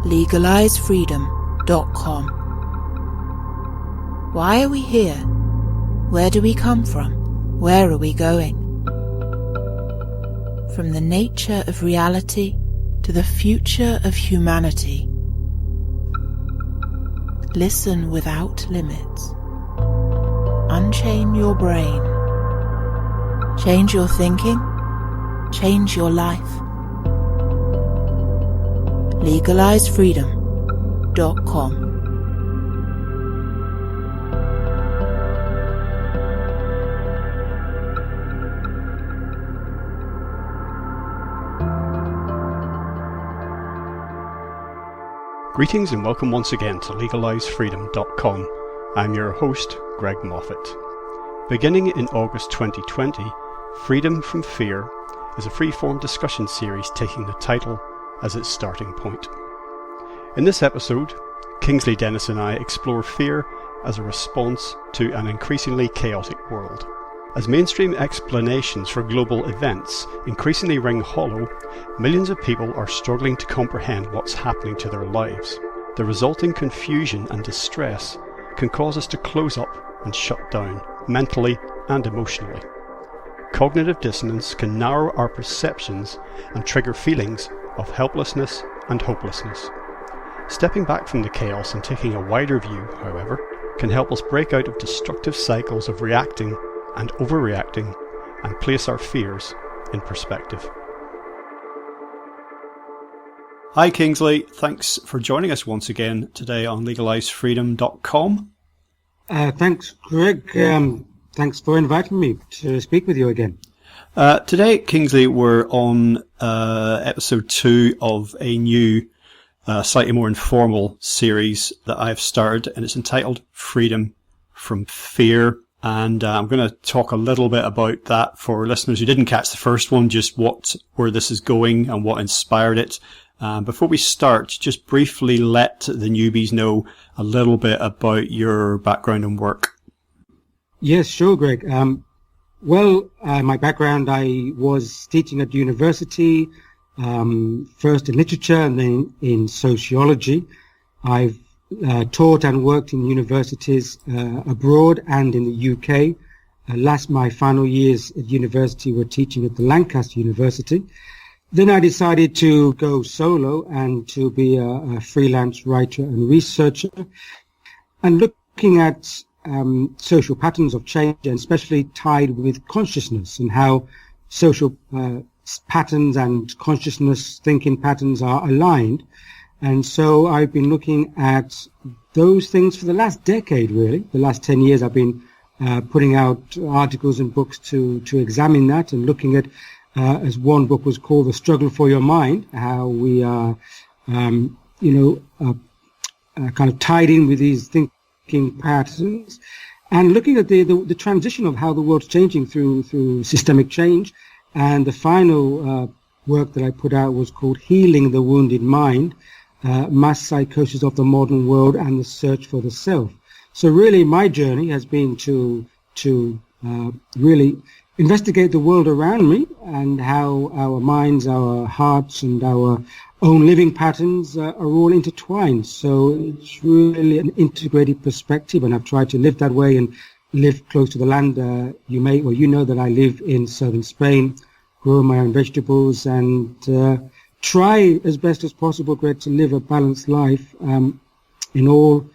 LegalizeFreedom.com. Why are we here? Where do we come from? Where are we going? From the nature of reality to the future of humanity. Listen without limits. Unchain your brain. Change your thinking. Change your life. LegalizeFreedom.com. Greetings and welcome once again to LegalizeFreedom.com. I'm your host, Greg Moffitt. Beginning in August 2020, Freedom from Fear is a free-form discussion series taking the title as its starting point. In this episode, Kingsley, Dennis and I explore fear as a response to an increasingly chaotic world. As mainstream explanations for global events increasingly ring hollow, millions of people are struggling to comprehend what's happening to their lives. The resulting confusion and distress can cause us to close up and shut down, mentally and emotionally. Cognitive dissonance can narrow our perceptions and trigger feelings of helplessness and hopelessness. Stepping back from the chaos and taking a wider view, however, can help us break out of destructive cycles of reacting and overreacting and place our fears in perspective. Hi Kingsley, thanks for joining us once again today on LegalizeFreedom.com. Thanks Greg, thanks for inviting me to speak with you again. Today Kingsley, we're on episode 2 of a new slightly more informal series that I've started, and it's entitled Freedom from Fear. And I'm going to talk a little bit about that for listeners who didn't catch the first one, just where this is going and what inspired it. Before we start, just briefly let the newbies know a little bit about your background and work. Yes, sure, Greg. My background, I was teaching at university, first in literature and then in sociology. I've taught and worked in universities abroad and in the UK. My final years at university were teaching at the Lancaster University. Then I decided to go solo and to be a freelance writer and researcher, and looking at social patterns of change, and especially tied with consciousness and how social patterns and consciousness thinking patterns are aligned. And so I've been looking at those things for the last decade, really. The last 10 years I've been putting out articles and books to examine that, and looking at, as one book was called, The Struggle for Your Mind, how we are, kind of tied in with these thinking patterns, and looking at the transition of how the world's changing through systemic change. And the final work that I put out was called Healing the Wounded Mind, Mass Psychosis of the Modern World and the Search for the Self. So really my journey has been to really investigate the world around me and how our minds, our hearts and our own living patterns are all intertwined. So it's really an integrated perspective, and I've tried to live that way and live close to the land. You know that I live in southern Spain, grow my own vegetables, and try as best as possible, Greg, to live a balanced life in all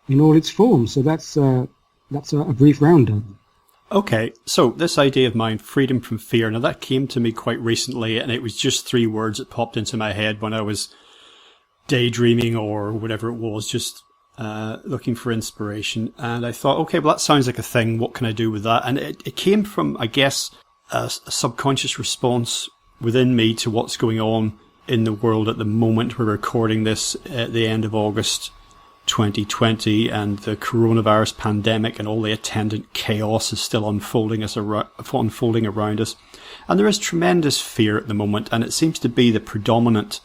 its forms. So that's a brief roundup. Okay, so this idea of mine, freedom from fear, now that came to me quite recently, and it was just 3 words that popped into my head when I was daydreaming or whatever it was, just looking for inspiration. And I thought, okay, well that sounds like a thing, what can I do with that? And it came from, I guess, a subconscious response within me to what's going on in the world at the moment. We're recording this at the end of August 2020, and the coronavirus pandemic and all the attendant chaos is still unfolding around us. And there is tremendous fear at the moment, and it seems to be the predominant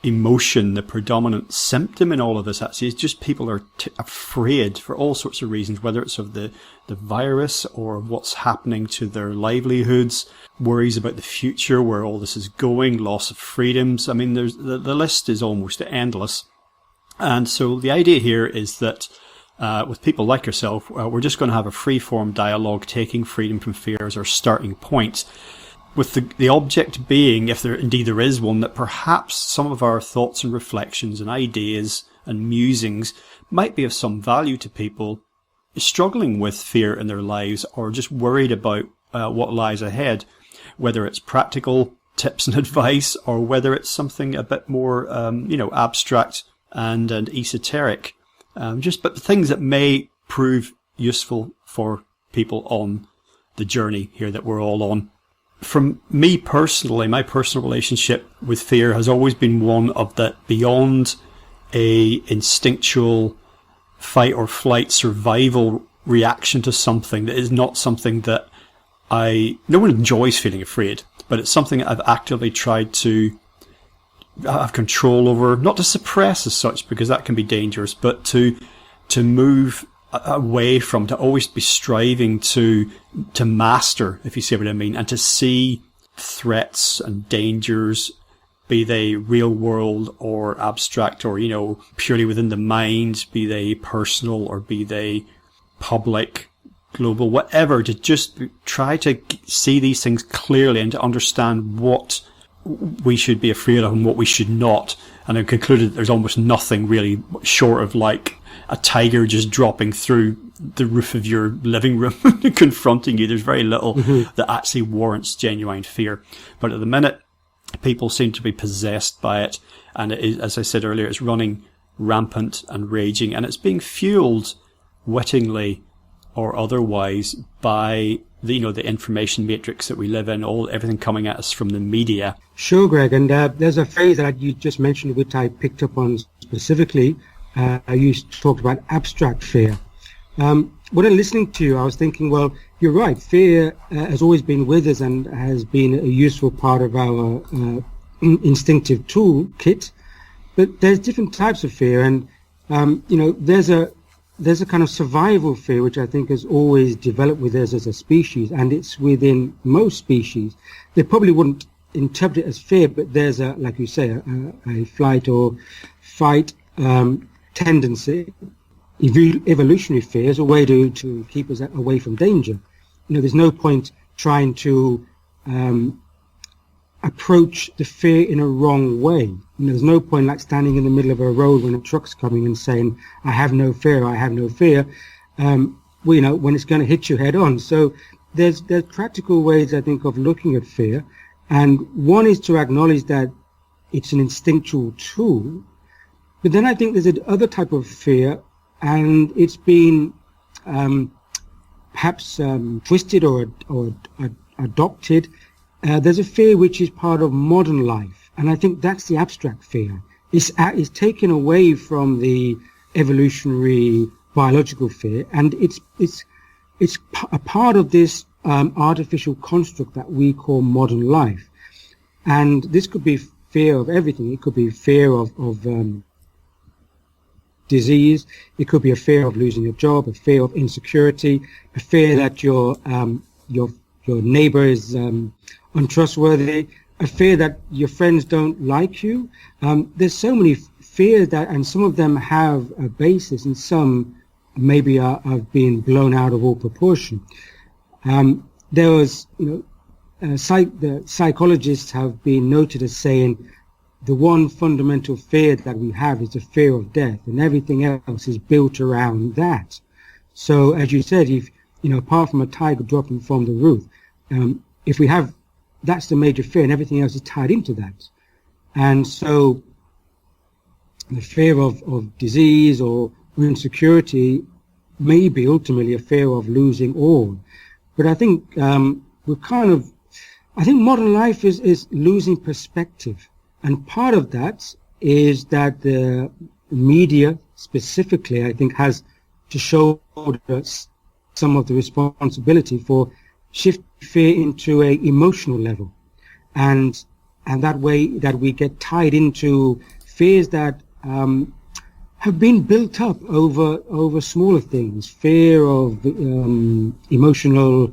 emotion, the predominant symptom in all of this actually is just people are afraid for all sorts of reasons, whether it's of the virus or what's happening to their livelihoods, worries about the future, where all this is going, loss of freedoms. I mean, the list is almost endless. And so the idea here is that with people like yourself, we're just going to have a free-form dialogue, taking freedom from fear as our starting point, with the object being, if there is one, that perhaps some of our thoughts and reflections and ideas and musings might be of some value to people struggling with fear in their lives, or just worried about what lies ahead, whether it's practical tips and advice, or whether it's something a bit more, abstract and esoteric. But things that may prove useful for people on the journey here that we're all on. From me personally, my personal relationship with fear has always been one of that beyond a instinctual fight or flight survival reaction to something that is not something that no one enjoys feeling afraid, but it's something that I've actively tried to have control over, not to suppress as such, because that can be dangerous, but to move away from, to always be striving to master, if you see what I mean, and to see threats and dangers, be they real world or abstract or, purely within the mind, be they personal or be they public, global, whatever, to just try to see these things clearly and to understand what we should be afraid of and what we should not. And I've concluded that there's almost nothing really short of like a tiger just dropping through the roof of your living room confronting you. There's very little that actually warrants genuine fear. But at the minute, people seem to be possessed by it. And it is, as I said earlier, it's running rampant and raging, and it's being fueled wittingly or otherwise by the information matrix that we live in, everything coming at us from the media. Sure, Greg. And there's a phrase that you just mentioned, which I picked up on specifically. You talked about abstract fear. When I'm listening to you, I was thinking, well, you're right. Fear has always been with us and has been a useful part of our instinctive toolkit. But there's different types of fear, and there's a kind of survival fear which I think has always developed with us as a species, and it's within most species. They probably wouldn't interpret it as fear, but there's like you say, a flight or fight tendency. Evolutionary fear is a way to keep us away from danger. There's no point trying to approach the fear in a wrong way. There's no point like standing in the middle of a road when a truck's coming and saying, I have no fear, when it's going to hit you head on. So there's practical ways, I think, of looking at fear. And one is to acknowledge that it's an instinctual tool. But then I think there's another type of fear, and it's been perhaps twisted or adopted. There's a fear which is part of modern life, and I think that's the abstract fear. It's taken away from the evolutionary biological fear, and it's a part of this artificial construct that we call modern life. And this could be fear of everything. It could be fear of disease. It could be a fear of losing your job, a fear of insecurity, a fear that your neighbor is untrustworthy, a fear that your friends don't like you. There's so many fears that, and some of them have a basis, and some maybe are being blown out of all proportion. There was, the psychologists have been noted as saying the one fundamental fear that we have is the fear of death, and everything else is built around that. So, as you said, if apart from a tiger dropping from the roof, if we have, that's the major fear, and everything else is tied into that. And so, the fear of disease or insecurity may be ultimately a fear of losing all. But I think I think modern life is losing perspective. And part of that is that the media specifically, I think, has to show us some of the responsibility for shifting fear into a emotional level. And that way that we get tied into fears that have been built up over smaller things. Fear of emotional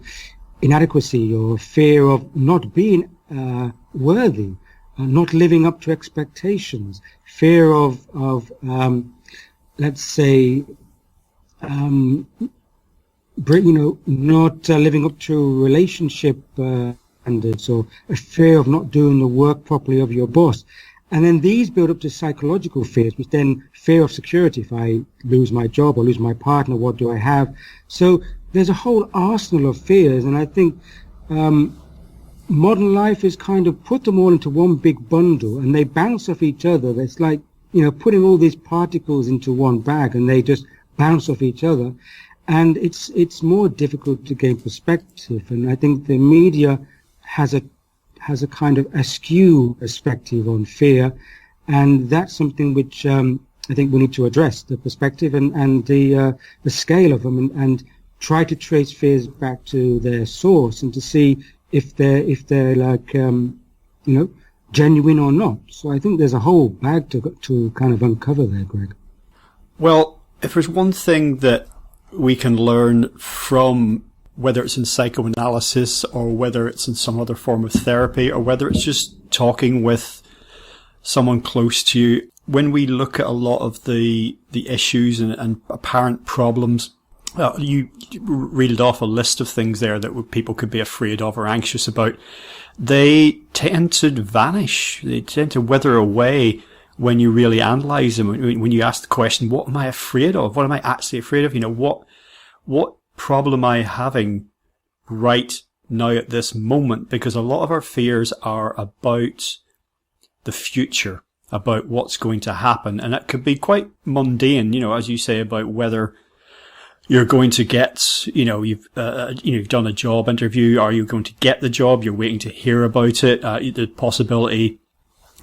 inadequacy, or fear of not being worthy, not living up to expectations, fear of let's say, not living up to relationship standards, or a fear of not doing the work properly of your boss. And then these build up to psychological fears, which then fear of security. If I lose my job or lose my partner, what do I have? So there's a whole arsenal of fears, and I think modern life has kind of put them all into one big bundle, and they bounce off each other. It's like, putting all these particles into one bag, and they just bounce off each other. And it's more difficult to gain perspective. And I think the media has a kind of askew perspective on fear, and that's something which I think we need to address, the perspective and the scale of them, and try to trace fears back to their source, and to see if they're like genuine or not. So I think there's a whole bag to kind of uncover there, Greg. Well, if there's one thing that we can learn from, whether it's in psychoanalysis or whether it's in some other form of therapy, or whether it's just talking with someone close to you, when we look at a lot of the issues and apparent problems, you reeled off a list of things there that people could be afraid of or anxious about. They tend to vanish. They tend to wither away when you really analyze them. When you ask the question, what am I afraid of? What am I actually afraid of? What problem am I having right now at this moment? Because a lot of our fears are about the future, about what's going to happen. And it could be quite mundane, as you say, about whether you're going to get, you've done a job interview. Are you going to get the job? You're waiting to hear about it. The possibility,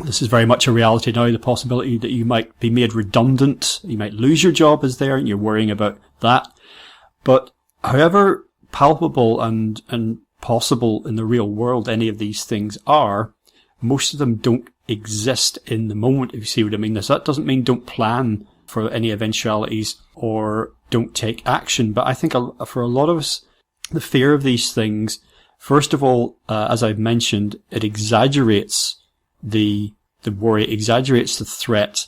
this is very much a reality now, the possibility that you might be made redundant, you might lose your job is there, and you're worrying about that. But however palpable and possible in the real world any of these things are, most of them don't exist in the moment, if you see what I mean. That doesn't mean don't plan for any eventualities or don't take action. But I think for a lot of us, the fear of these things, first of all, as I've mentioned, it exaggerates the worry, exaggerates the threat,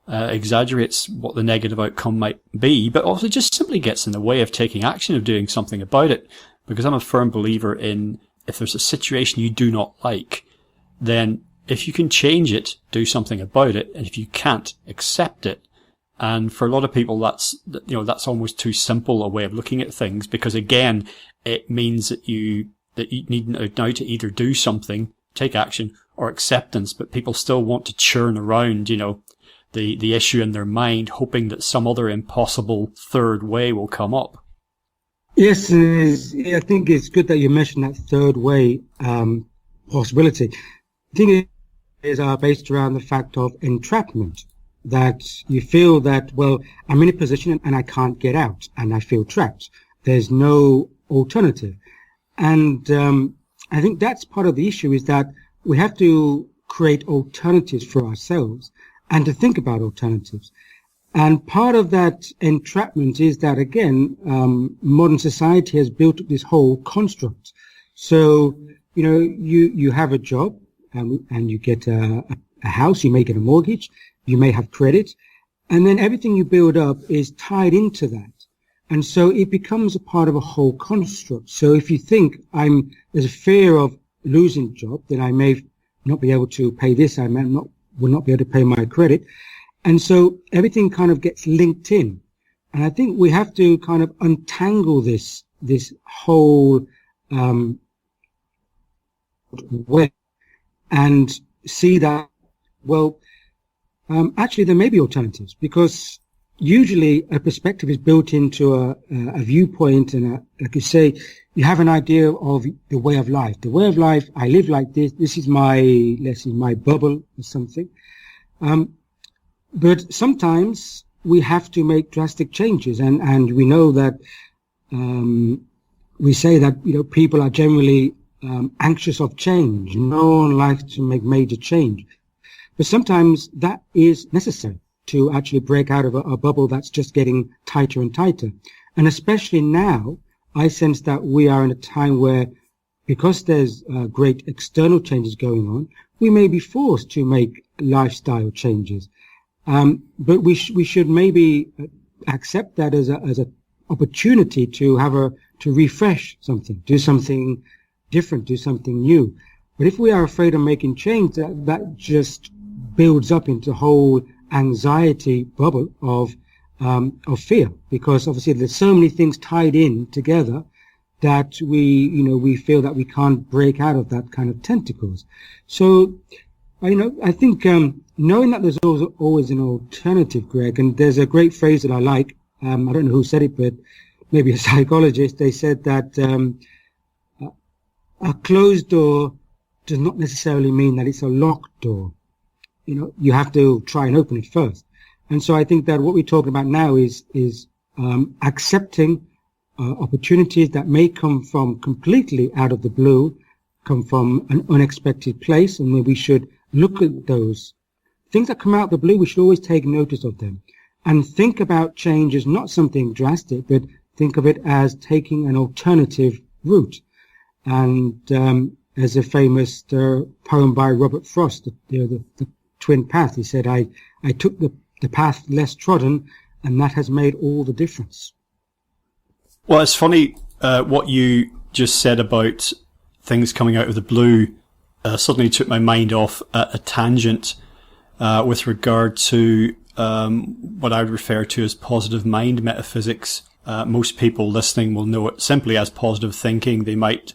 exaggerates what the negative outcome might be, but also just simply gets in the way of taking action, of doing something about it. Because I'm a firm believer in, if there's a situation you do not like, then if you can change it, do something about it. And if you can't, accept it. And for a lot of people, that's almost too simple a way of looking at things, because again, it means that you need now to either do something, take action, or acceptance. But people still want to churn around, the issue in their mind, hoping that some other impossible third way will come up. Yes, I think it's good that you mentioned that third way possibility. I think it is based around the fact of entrapment, that you feel that, well, I'm in a position and I can't get out, and I feel trapped. There's no alternative. And I think that's part of the issue, is that we have to create alternatives for ourselves and to think about alternatives. And part of that entrapment is that, again, modern society has built up this whole construct. So, you have a job and you get a house, you may get a mortgage, you may have credit, and then everything you build up is tied into that. And so it becomes a part of a whole construct. So if you think there's a fear of losing a job, then I may not be able to pay this, will not be able to pay my credit. And so everything kind of gets linked in. And I think we have to kind of untangle this whole way and see that, well, actually there may be alternatives, because usually a perspective is built into a viewpoint, and like you say, you have an idea of the way of life. The way of life, I live like this. This is my bubble or something. But sometimes we have to make drastic changes, and we know that we say that people are generally anxious of change. No one likes to make major change. But sometimes that is necessary to actually break out of a bubble that's just getting tighter and tighter. And especially now, I sense that we are in a time where, because there's great external changes going on, we may be forced to make lifestyle changes. But we should maybe accept that as a opportunity to refresh something, do something different, do something new. But if we are afraid of making change, that just builds up into a whole anxiety bubble of fear, because obviously there's so many things tied in together that we feel that we can't break out of that kind of tentacles. So, I think knowing that there's always an alternative, Greg, and there's a great phrase that I like. I don't know who said it, but maybe a psychologist. They said that a closed door does not necessarily mean that it's a locked door. You have to try and open it first. And so I think that what we're talking about now is accepting opportunities that may come from completely out of the blue, come from an unexpected place, and we should look at those things that come out of the blue. We should always take notice of them and think about change as not something drastic, but think of it as taking an alternative route. And there's a famous poem by Robert Frost, the Twin Path. He said, I took the path less trodden, and that has made all the difference. Well, it's funny what you just said about things coming out of the blue. Suddenly took my mind off a tangent with regard to what I would refer to as positive mind metaphysics. Most people listening will know it simply as positive thinking. They might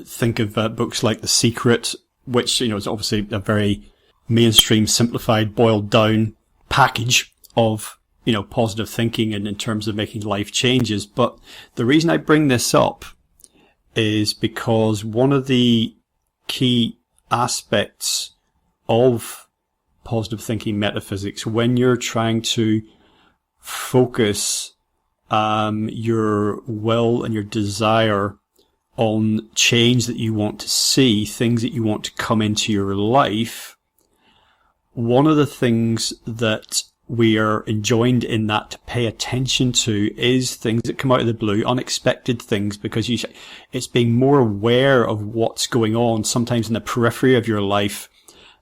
think of books like The Secret, which is obviously a very mainstream, simplified, boiled down package of positive thinking and in terms of making life changes. But the reason I bring this up is because one of the key aspects of positive thinking metaphysics, when you're trying to focus your will and your desire on change that you want to see, things that you want to come into your life, one of the things that we are enjoined in that to pay attention to is things that come out of the blue, unexpected things, because it's being more aware of what's going on, sometimes in the periphery of your life,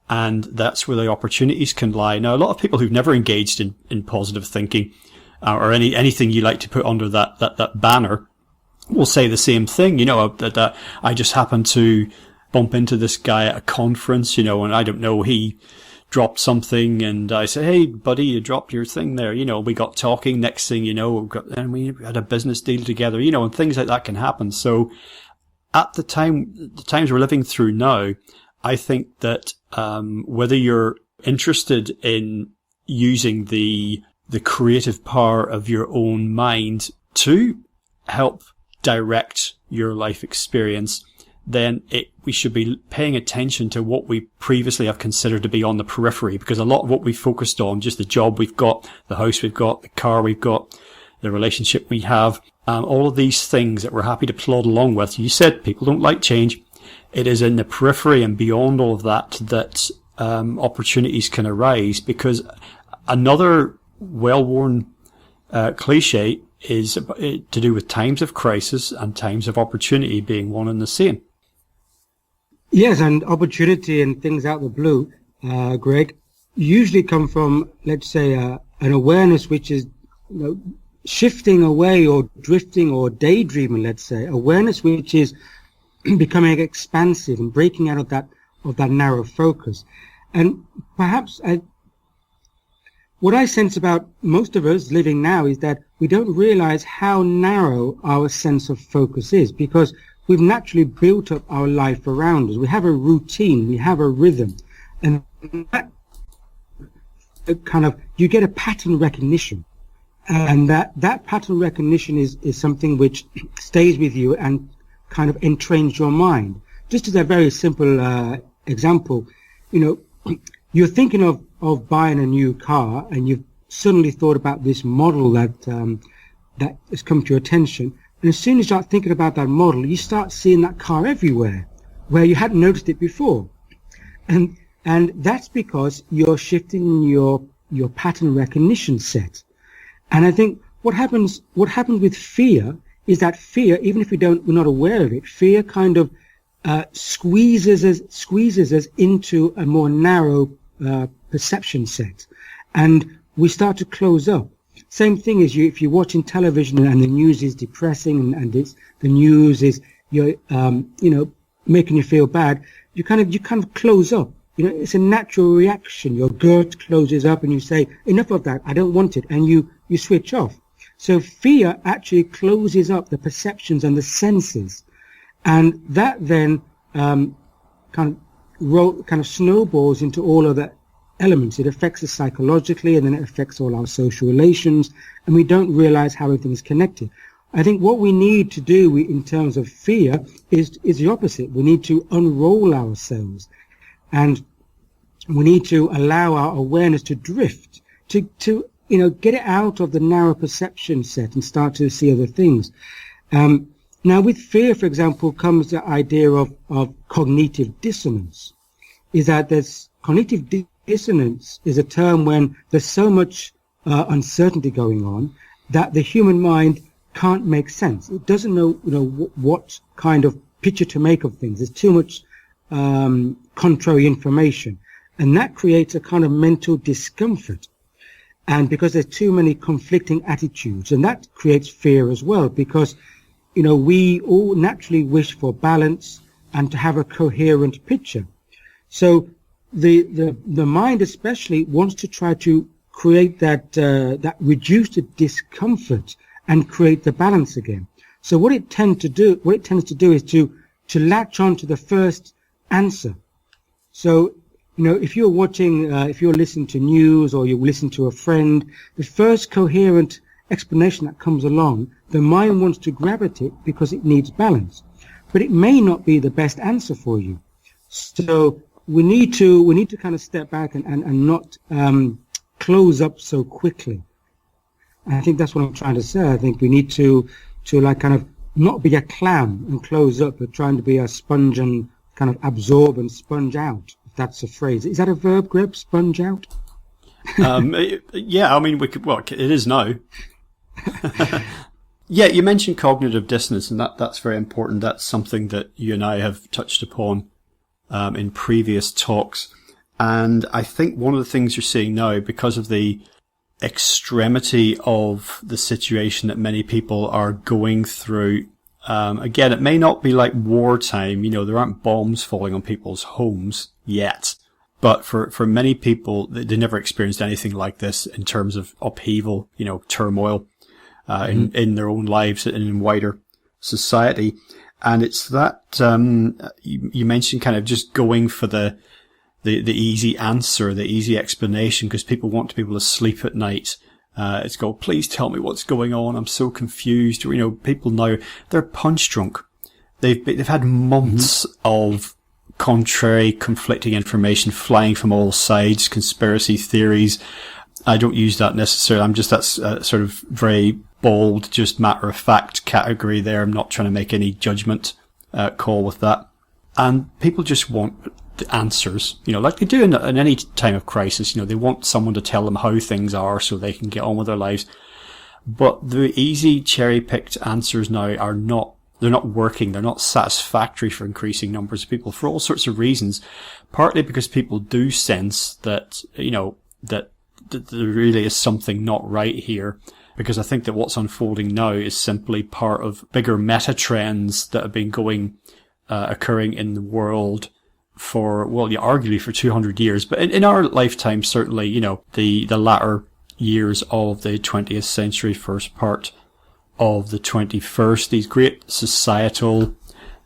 and that's where the opportunities can lie. Now, a lot of people who've never engaged in positive thinking, or anything you like to put under that banner, will say the same thing, that I just happened to bump into this guy at a conference, and I don't know, he dropped something, and I said, "Hey, buddy, you dropped your thing there." We got talking. Next thing you know, we had a business deal together. And things like that can happen. So, at the times we're living through now, I think that whether you're interested in using the creative power of your own mind to help direct your life experience, then we should be paying attention to what we previously have considered to be on the periphery, because a lot of what we focused on, just the job we've got, the house we've got, the car we've got, the relationship we have, all of these things that we're happy to plod along with. You said people don't like change. It is in the periphery and beyond all of that opportunities can arise, because another well-worn cliche is to do with times of crisis and times of opportunity being one and the same. Yes, and opportunity and things out of the blue, Greg, usually come from, let's say, an awareness which is shifting away or drifting or daydreaming, let's say, awareness which is becoming expansive and breaking out of that narrow focus. And perhaps what I sense about most of us living now is that we don't realize how narrow our sense of focus is, because we've naturally built up our life around us. We have a routine, we have a rhythm, and that you get a pattern recognition, and that pattern recognition is something which stays with you and kind of entrains your mind. Just as a very simple example, you're thinking of buying a new car, and you've suddenly thought about this model that has come to your attention. And as soon as you start thinking about that model, you start seeing that car everywhere where you hadn't noticed it before. And And that's because you're shifting your pattern recognition set. And I think what happens with fear is that fear, even if we're not aware of it, fear kind of squeezes us into a more narrow perception set, and we start to close up. Same thing as if you're watching television and the news is depressing and the news is making you feel bad, you kind of close up. It's a natural reaction. Your gut closes up and you say, enough of that, I don't want it, and you switch off. So fear actually closes up the perceptions and the senses, and that then kind of snowballs into all other elements. It affects us psychologically, and then it affects all our social relations, and we don't realize how everything is connected. I think what we need to do in terms of fear is the opposite. We need to unroll ourselves, and we need to allow our awareness to drift, to get it out of the narrow perception set and start to see other things. Now, with fear, for example, comes the idea of cognitive dissonance. Is that there's cognitive dissonance is a term when there's so much uncertainty going on that the human mind can't make sense. It doesn't know, what kind of picture to make of things. There's too much contrary information, and that creates a kind of mental discomfort. And because there's too many conflicting attitudes, and that creates fear as well, because we all naturally wish for balance and to have a coherent picture. So the mind especially wants to try to create that reduce the discomfort and create the balance again. So what it tends to do is to latch on to the first answer. So if you're watching, if you're listening to news or you listen to a friend, the first coherent explanation that comes along, the mind wants to grab at it because it needs balance, but it may not be the best answer for you. So we need to kind of step back and not close up so quickly. And I think that's what I'm trying to say. I think we need to kind of not be a clam and close up, but trying to be a sponge and kind of absorb and sponge out. If that's a phrase. Is that a verb, Greg? Sponge out? Yeah, I mean, it is now. Yeah, you mentioned cognitive dissonance, and that's very important. That's something that you and I have touched upon in previous talks. And I think one of the things you're seeing now, because of the extremity of the situation that many people are going through, again, it may not be like wartime, there aren't bombs falling on people's homes yet. But for many people, they never experienced anything like this in terms of upheaval, turmoil, in their own lives and in wider society. And it's that, you mentioned kind of just going for the easy answer, the easy explanation, because people want to be able to sleep at night. It's go, please tell me what's going on. I'm so confused. People now, they're punch drunk. They've had months of contrary, conflicting information flying from all sides, conspiracy theories. I don't use that necessarily. that's sort of very bold, just matter of fact category there. I'm not trying to make any judgment call with that. And people just want the answers, like they do in any time of crisis. They want someone to tell them how things are so they can get on with their lives. But the easy cherry-picked answers now they're not working. They're not satisfactory for increasing numbers of people for all sorts of reasons. Partly because people do sense that, that there really is something not right here. Because I think that what's unfolding now is simply part of bigger meta trends that have been occurring in the world for, arguably for 200 years. But in our lifetime, certainly, the latter years of the 20th century, first part of the 21st, these great societal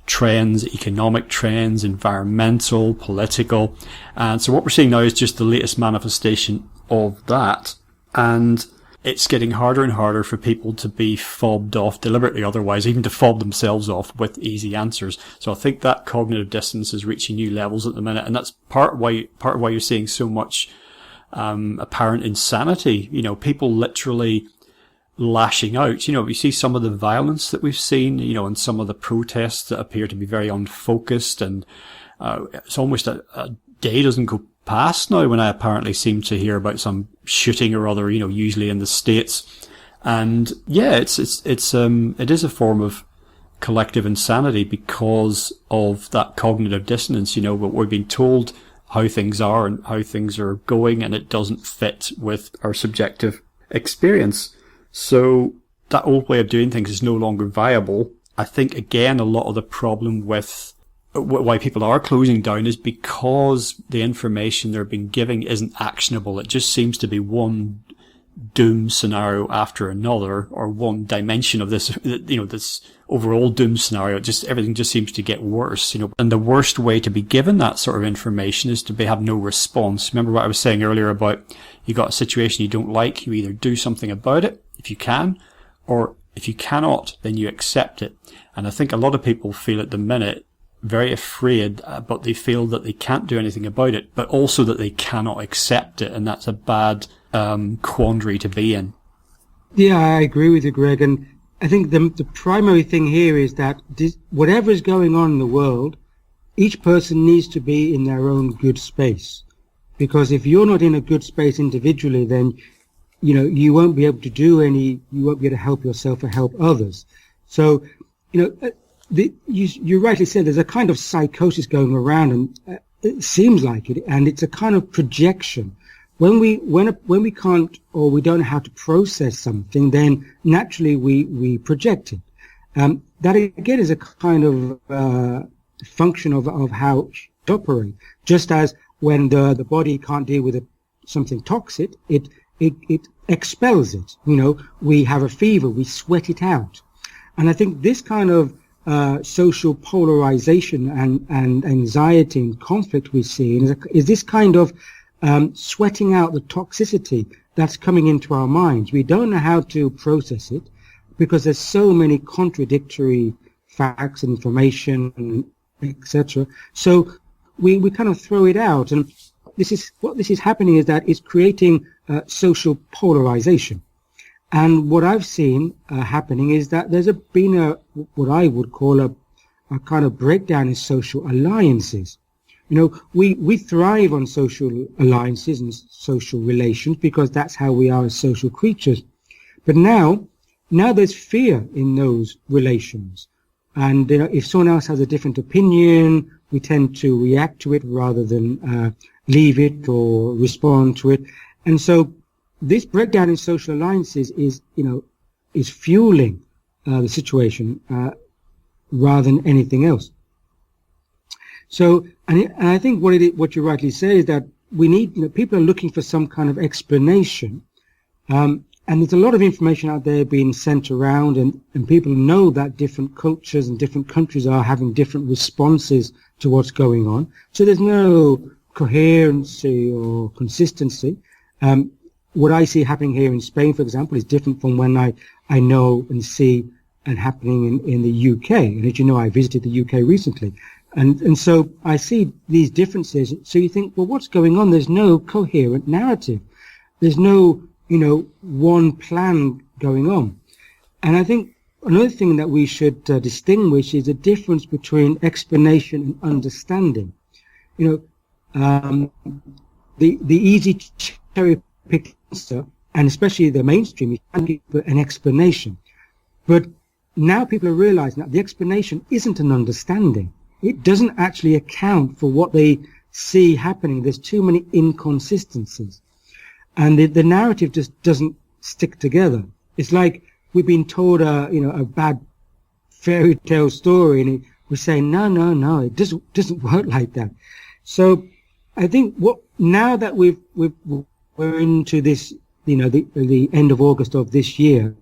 trends, economic trends, environmental, political. And so what we're seeing now is just the latest manifestation of that. And it's getting harder and harder for people to be fobbed off deliberately, otherwise, even to fob themselves off with easy answers. So I think that cognitive dissonance is reaching new levels at the minute, and that's part of why you're seeing so much apparent insanity. People literally lashing out. We see some of the violence that we've seen, and some of the protests that appear to be very unfocused, and it's almost a day doesn't go past now, when I apparently seem to hear about some shooting or other, usually in the States. And yeah, it is a form of collective insanity because of that cognitive dissonance, but we're being told how things are and how things are going, and it doesn't fit with our subjective experience. So that old way of doing things is no longer viable. I think, again, a lot of the problem with why people are closing down is because the information they're being given isn't actionable. It just seems to be one doom scenario after another, or one dimension of this, this overall doom scenario. Everything just seems to get worse, and the worst way to be given that sort of information is to have no response. Remember what I was saying earlier about you got a situation you don't like, you either do something about it, if you can, or if you cannot, then you accept it. And I think a lot of people feel at the minute very afraid, but they feel that they can't do anything about it, but also that they cannot accept it, and that's a bad quandary to be in. Yeah, I agree with you, Greg, and I think the primary thing here is that whatever is going on in the world, each person needs to be in their own good space, because if you're not in a good space individually, then you won't be able to you won't be able to help yourself or help others. So you rightly said there's a kind of psychosis going around, and it seems like it, and it's a kind of projection. When we can't, or we don't know how to process something, then naturally we project it. That again is a kind of function of how it operates. Just as when the body can't deal with something toxic, it expels it. We have a fever, we sweat it out, and I think this kind of social polarization and anxiety and conflict we see is this kind of sweating out the toxicity that's coming into our minds. We don't know how to process it because there's so many contradictory facts and information, etc. So we kind of throw it out, and this is happening is that it's creating social polarization. And what I've seen happening is that there's been what I would call a kind of breakdown in social alliances. We thrive on social alliances and social relations because that's how we are as social creatures. But now there's fear in those relations. And if someone else has a different opinion, we tend to react to it rather than leave it or respond to it. And so this breakdown in social alliances is fueling the situation rather than anything else. So, and I think what you rightly say is that we need, people are looking for some kind of explanation, and there's a lot of information out there being sent around, and people know that different cultures and different countries are having different responses to what's going on. So there's no coherency or consistency. What I see happening here in Spain, for example, is different from when I know and see and happening in the UK. And as you know, I visited the UK recently. And so I see these differences. So you think, well, what's going on? There's no coherent narrative. There's no, one plan going on. And I think another thing that we should distinguish is the difference between explanation and understanding. The easy cherry pick answer, and especially the mainstream, is an explanation. But now people are realizing that the explanation isn't an understanding. It doesn't actually account for what they see happening. There's too many inconsistencies. And the narrative just doesn't stick together. It's like we've been told a bad fairy tale story, and we say, no, it doesn't work like that. So I think now that we're into this, the end of August of this year,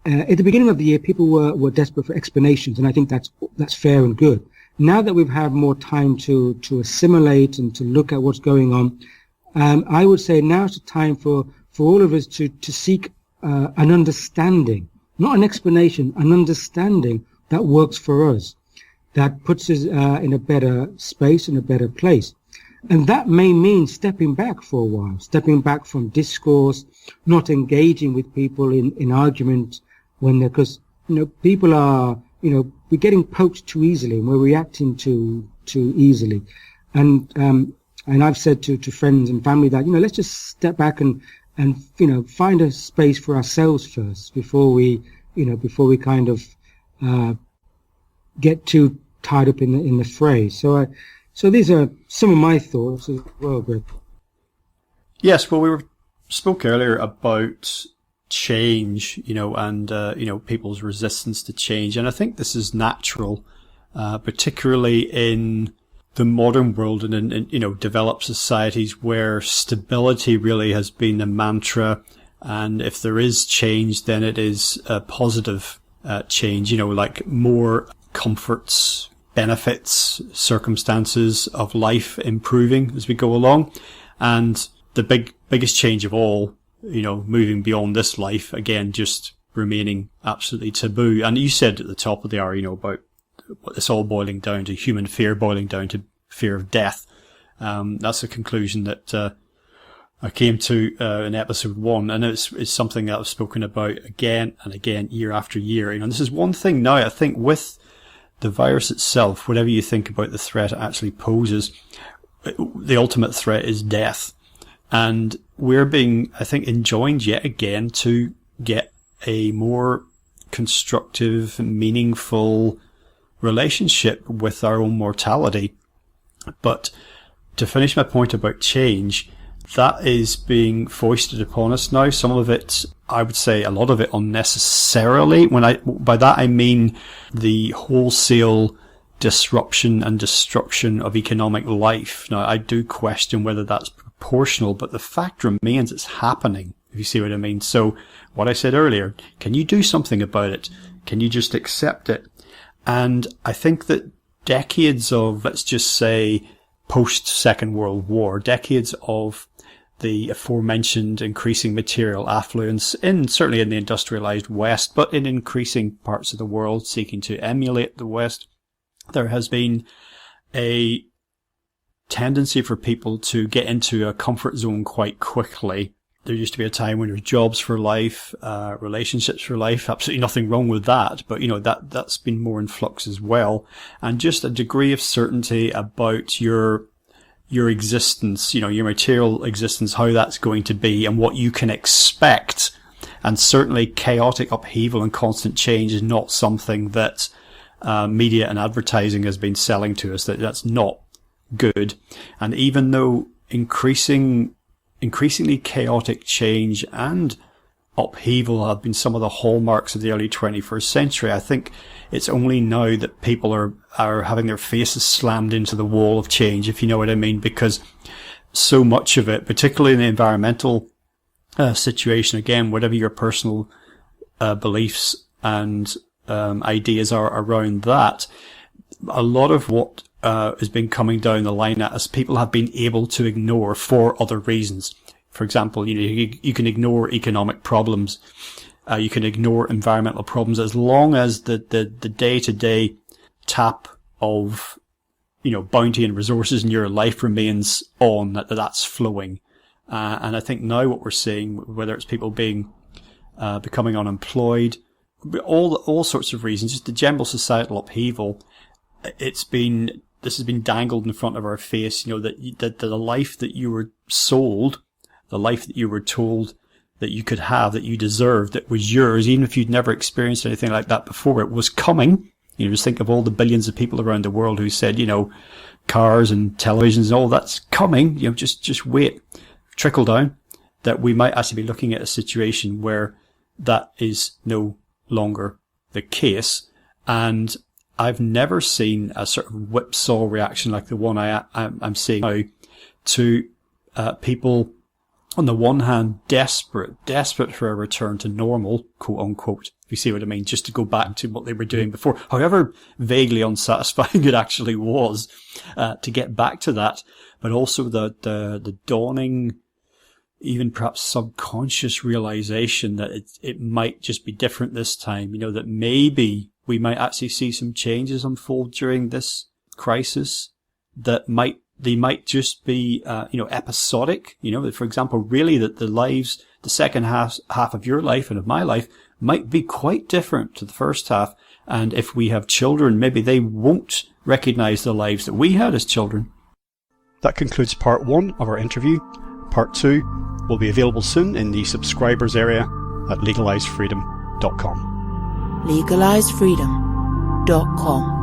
at the beginning of the year, people were desperate for explanations, and I think that's fair and good. Now that we've had more time to assimilate and to look at what's going on, I would say now's the time for all of us to seek an understanding, not an explanation, an understanding that works for us, that puts us in a better space, in a better place. And that may mean stepping back for a while, stepping back from discourse, not engaging with people in argument because people are, we're getting poked too easily and we're reacting too easily. And And I've said to friends and family that, let's just step back and find a space for ourselves first before we kind of get too tied up in the fray. So these are some of my thoughts as well, Greg. Yes, well, we spoke earlier about change, and people's resistance to change, and I think this is natural, particularly in the modern world and in developed societies where stability really has been the mantra, and if there is change, then it is a positive change, like more comforts, benefits, circumstances of life improving as we go along. And the biggest change of all, moving beyond this life, again, just remaining absolutely taboo. And you said at the top of the hour, about what it's all boiling down to, human fear boiling down to fear of death. That's a conclusion that I came to in episode 1, and it's something that I've spoken about again and again, year after year. And this is one thing now, I think, with the virus itself, whatever you think about the threat it actually poses, the ultimate threat is death. And we're being, I think, enjoined yet again to get a more constructive, meaningful relationship with our own mortality. But to finish my point about change, that is being foisted upon us now. Some of it, I would say a lot of it unnecessarily. By that I mean the wholesale disruption and destruction of economic life. Now, I do question whether that's proportional, but the fact remains it's happening, if you see what I mean. So what I said earlier, can you do something about it? Can you just accept it? And I think that decades of, let's just say, post-Second World War, decades of the aforementioned increasing material affluence certainly in the industrialized West, but in increasing parts of the world seeking to emulate the West, there has been a tendency for people to get into a comfort zone quite quickly. There used to be a time when there were jobs for life, relationships for life, absolutely nothing wrong with that, but that's been more in flux as well. And just a degree of certainty about your existence, your material existence, how that's going to be and what you can expect. And certainly chaotic upheaval and constant change is not something that media and advertising has been selling to us. That's not good. And even though increasingly chaotic change and upheaval have been some of the hallmarks of the early 21st century, I think it's only now that people are having their faces slammed into the wall of change, if you know what I mean, because so much of it, particularly in the environmental situation, again, whatever your personal beliefs and ideas are around that, a lot of what has been coming down the line at us, people have been able to ignore for other reasons. For example, you can ignore economic problems, you can ignore environmental problems as long as the day-to-day tap of bounty and resources in your life remains on, that's flowing. And I think now what we're seeing, whether it's people becoming unemployed, all sorts of reasons, just the general societal upheaval, this has been dangled in front of our face, that the life that you were sold, the life that you were told that you could have, that you deserved, that was yours, even if you'd never experienced anything like that before, it was coming. Just think of all the billions of people around the world who said, cars and televisions and all that's coming, just wait, trickle down, that we might actually be looking at a situation where that is no longer the case. And I've never seen a sort of whipsaw reaction like the one I'm seeing now to people, on the one hand, desperate for a return to normal, quote unquote, if you see what I mean, just to go back to what they were doing before, however vaguely unsatisfying it actually was, to get back to that, but also the dawning, even perhaps subconscious realization that it might just be different this time, that maybe we might actually see some changes unfold during this crisis that they might just be, episodic, for example, really that the second half of your life and of my life might be quite different to the first half. And if we have children, maybe they won't recognize the lives that we had as children. That concludes part 1 of our interview. Part 2 will be available soon in the subscribers area at legalizefreedom.com. legalizefreedom.com